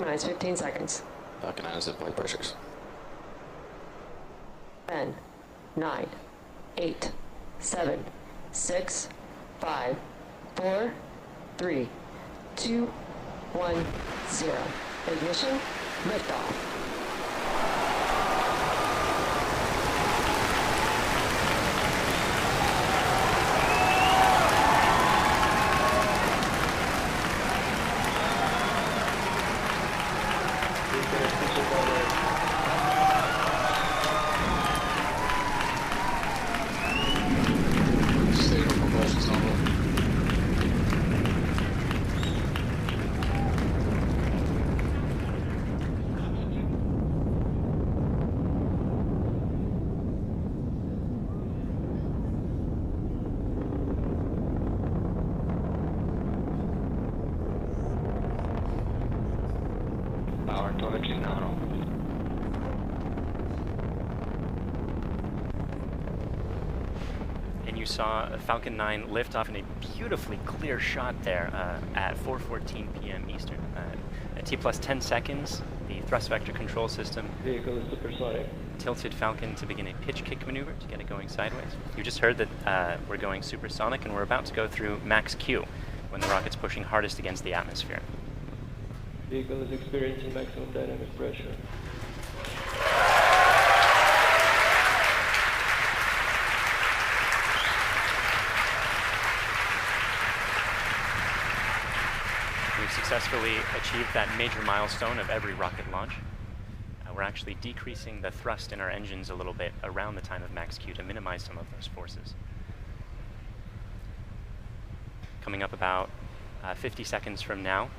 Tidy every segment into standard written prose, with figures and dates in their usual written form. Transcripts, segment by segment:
Minus 15 seconds. Falcon 9 is at flight pressures. 10, 9, 8, 7, 6, 5, 4, 3, 2, 1, 0. Ignition, liftoff. State of propulsion's normal. Power torch nominal. And you saw Falcon 9 lift off in a beautifully clear shot there at 4:14 p.m. Eastern. At T plus 10 seconds, the thrust vector control system Vehicle is supersonic. tilted Falcon to begin a pitch kick maneuver to get it going sideways. You just heard that we're going supersonic and we're about to go through max Q when the rocket's pushing hardest against the atmosphere. Vehicle is experiencing maximum dynamic pressure. We've successfully achieved that major milestone of every rocket launch. We're actually decreasing the thrust in our engines a little bit around the time of max Q to minimize some of those forces. Coming up about 50 seconds from now,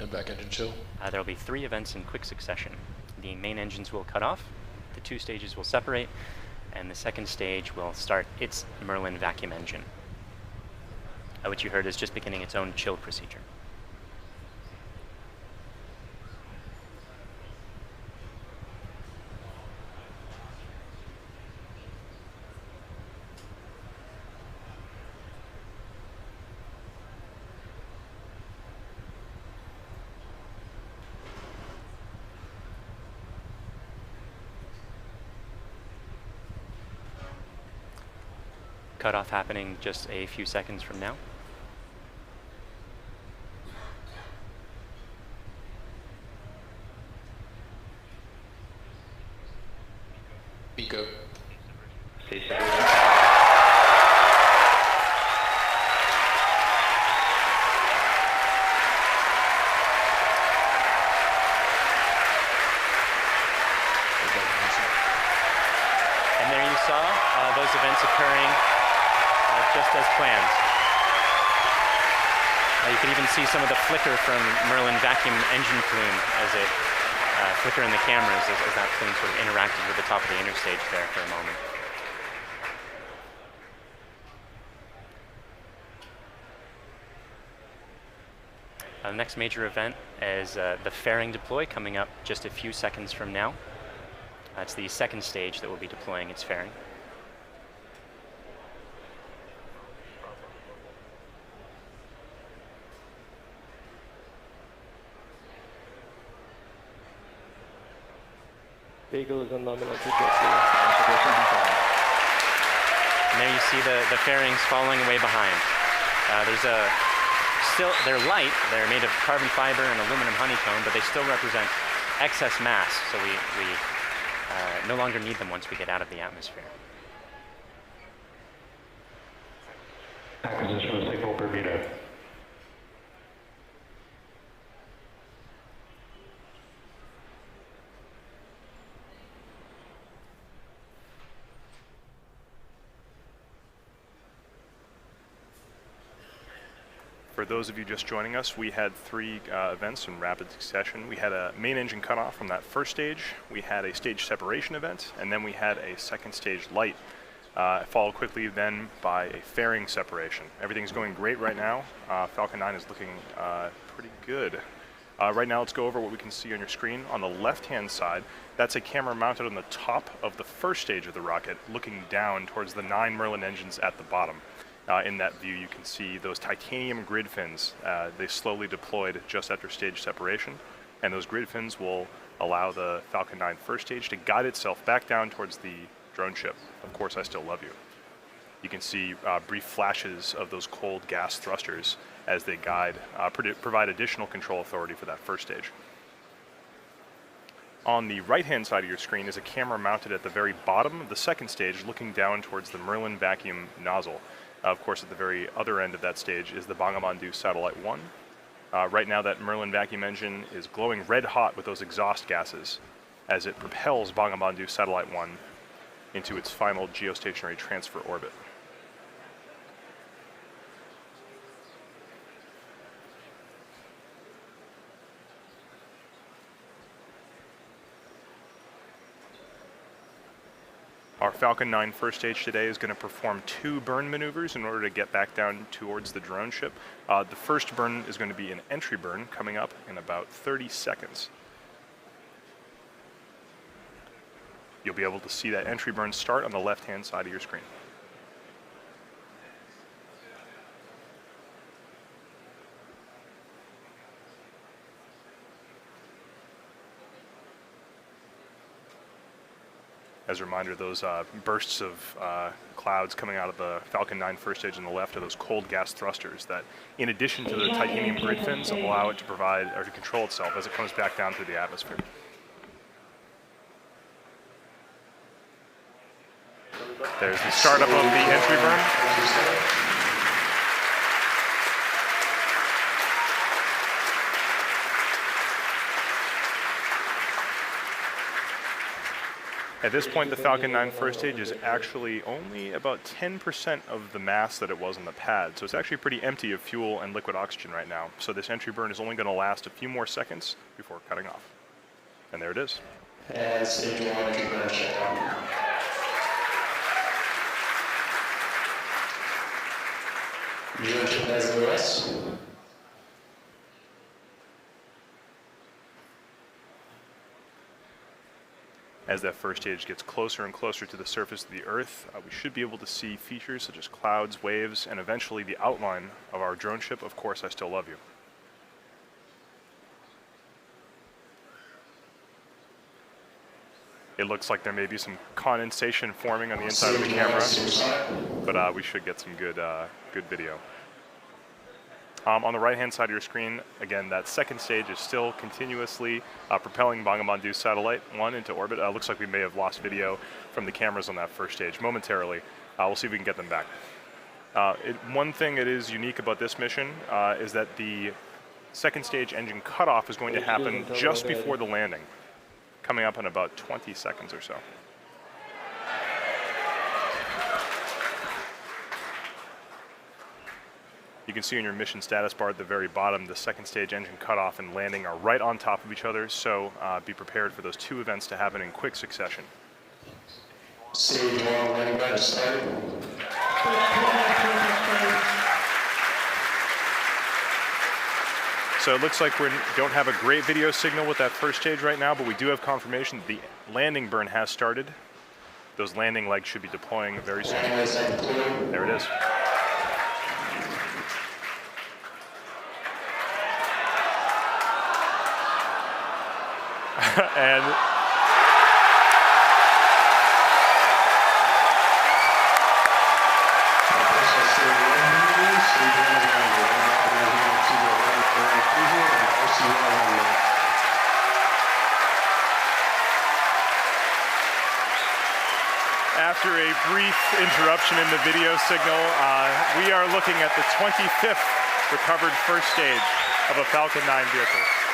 And back engine chill. there will be 3 events in quick succession. The main engines will cut off, the 2 stages will separate, and the second stage will start its Merlin vacuum engine, which you heard is just beginning its own chill procedure. Cutoff happening just a few seconds from now. Pico. Stay separate. And there you saw those events occurring just as planned. You can even see some of the flicker from Merlin vacuum engine plume as it flicker in the cameras as that plume sort of interacted with the top of the interstage there for a moment. The next major event is the fairing deploy coming up just a few seconds from now. That's the second stage that will be deploying its fairing. Vehicle is on nominal trajectory. And there you see the fairings falling away behind. They're light, they're made of carbon fiber and aluminum honeycomb, but they still represent excess mass, so we no longer need them once we get out of the atmosphere. Acquisition of signal Bermuda. For those of you just joining us, we had 3 events in rapid succession. We had a main engine cutoff from that first stage, we had a stage separation event, and then we had a second stage light, followed quickly then by a fairing separation. Everything's going great right now. Falcon 9 is looking pretty good. Right now, let's go over what we can see on your screen. On the left-hand side, that's a camera mounted on the top of the first stage of the rocket, looking down towards the 9 Merlin engines at the bottom. In that view, you can see those titanium grid fins. They slowly deployed just after stage separation. And those grid fins will allow the Falcon 9 first stage to guide itself back down towards the drone ship. Of course, I still love you. You can see brief flashes of those cold gas thrusters as they guide, provide additional control authority for that first stage. On the right-hand side of your screen is a camera mounted at the very bottom of the second stage, looking down towards the Merlin vacuum nozzle. Of course, at the very other end of that stage is the Bangabandhu Satellite 1. Right now, that Merlin vacuum engine is glowing red hot with those exhaust gases as it propels Bangabandhu Satellite 1 into its final geostationary transfer orbit. Our Falcon 9 first stage today is going to perform 2 burn maneuvers in order to get back down towards the drone ship. The first burn is going to be an entry burn coming up in about 30 seconds. You'll be able to see that entry burn start on the left-hand side of your screen. As a reminder, those bursts of clouds coming out of the Falcon 9 first stage on the left are those cold gas thrusters that, in addition to the titanium grid fins, allow it to provide or to control itself as it comes back down through the atmosphere. There's the startup of the entry burn. At this point, the Falcon 9 first stage is actually only about 10% of the mass that it was on the pad. So it's actually pretty empty of fuel and liquid oxygen right now. So this entry burn is only going to last a few more seconds before cutting off. And there it is. And stage 1 entry burn shutdown. Drone ship has OS. As that first stage gets closer and closer to the surface of the Earth, we should be able to see features such as clouds, waves, and eventually the outline of our drone ship. Of course, I still love you. It looks like there may be some condensation forming on the inside of the camera, but we should get some good video. On the right-hand side of your screen, again, that second stage is still continuously propelling Bangabandhu Satellite 1 into orbit. Looks like we may have lost video from the cameras on that first stage momentarily. We'll see if we can get them back. One thing that is unique about this mission is that the second stage engine cutoff is going to happen just before the landing, coming up in about 20 seconds or so. You can see in your mission status bar at the very bottom, the second stage engine cutoff and landing are right on top of each other, so be prepared for those 2 events to happen in quick succession. Stage 1 landing by started. So it looks like we don't have a great video signal with that first stage right now, but we do have confirmation that the landing burn has started. Those landing legs should be deploying very soon. There it is. And after a brief interruption in the video signal, we are looking at the 25th recovered first stage of a Falcon 9 vehicle.